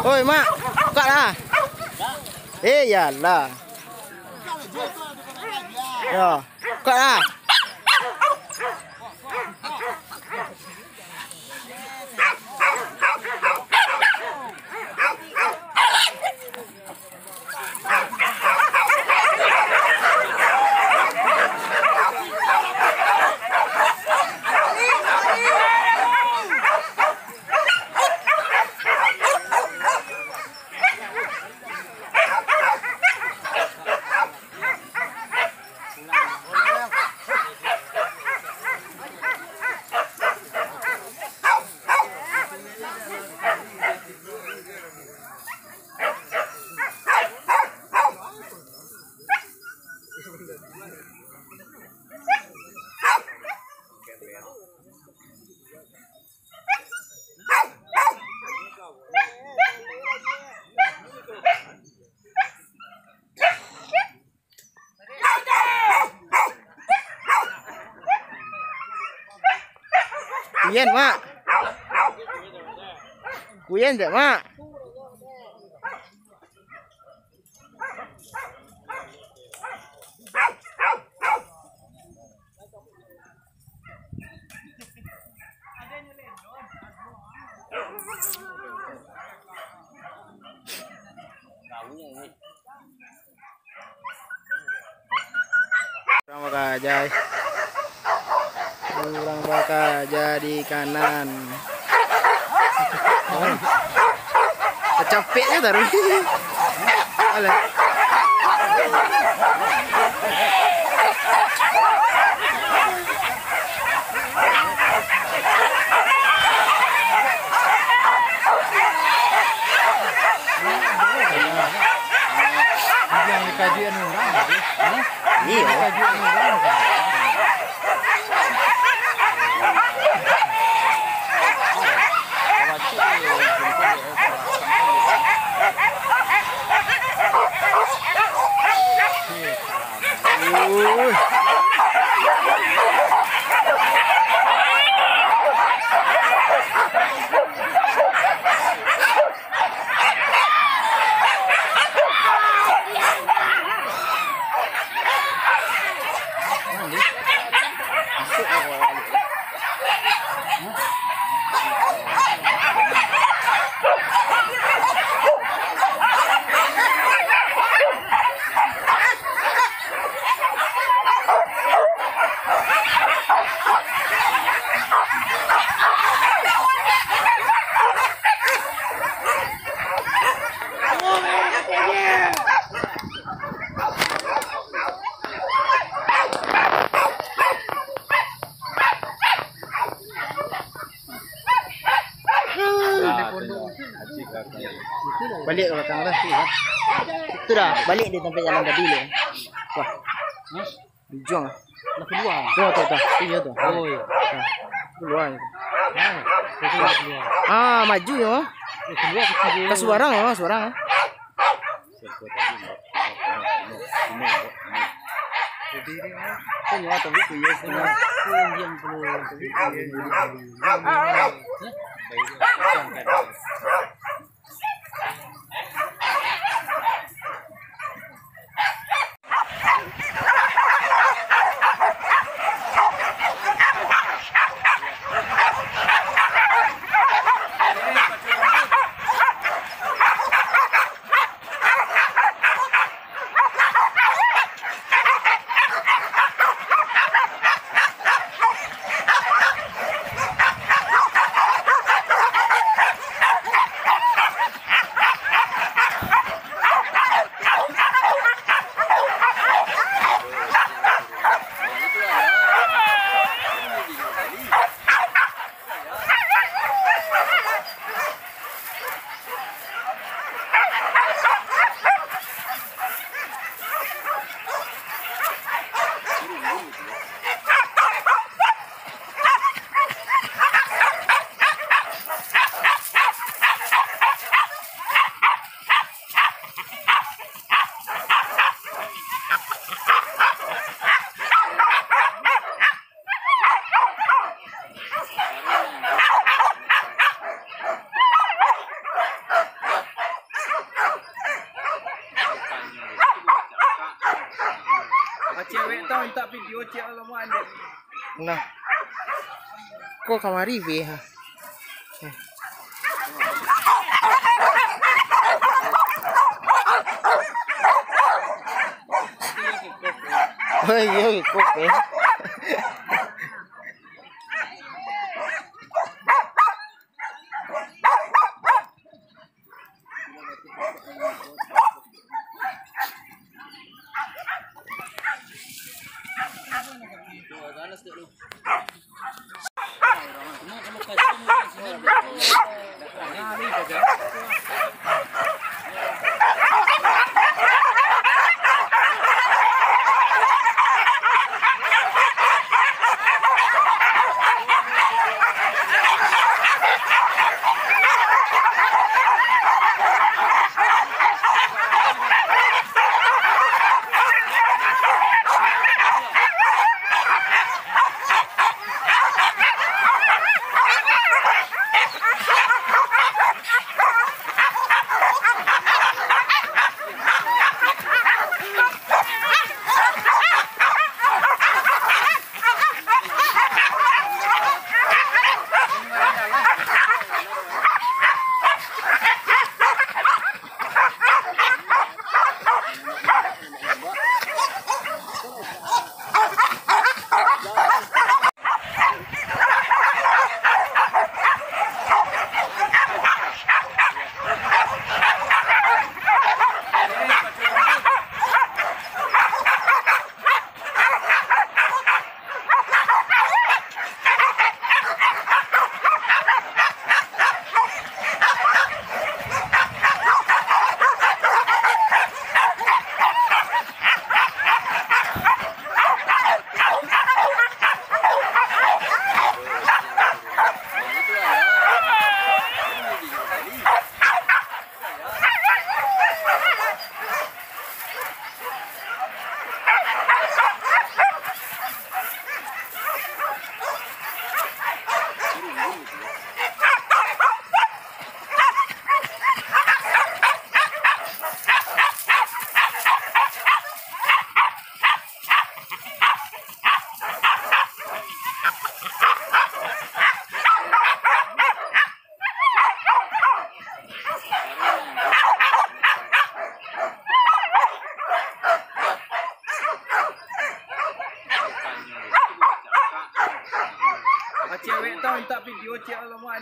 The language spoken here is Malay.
Oi mak, buka lah. Iyalah. Ya, buka lah. Kuyen mak, kuyen tak mak? Kurang bakal aja, kurang bakal jadi kanan. Kecapeknya taruh. Alah. Yang dikajian orang, Iya. dikajian orang. Balik ke belakang dah. Itu dah, balik di tempat jalan tadi le. Wah. Dijuang. Nak keluar. Tuh. Iya tuh. Oh iya. Keluar. Keluar. Ah, maju ya. Keluar ke Ke suarang ya, suarang. Jadi kan ya tapi tu ya punya yang minta video cek alamu anda. Nah. Kok kamari be ha. Oh iya kok be. Cewek tahu minta video cek alamu anda.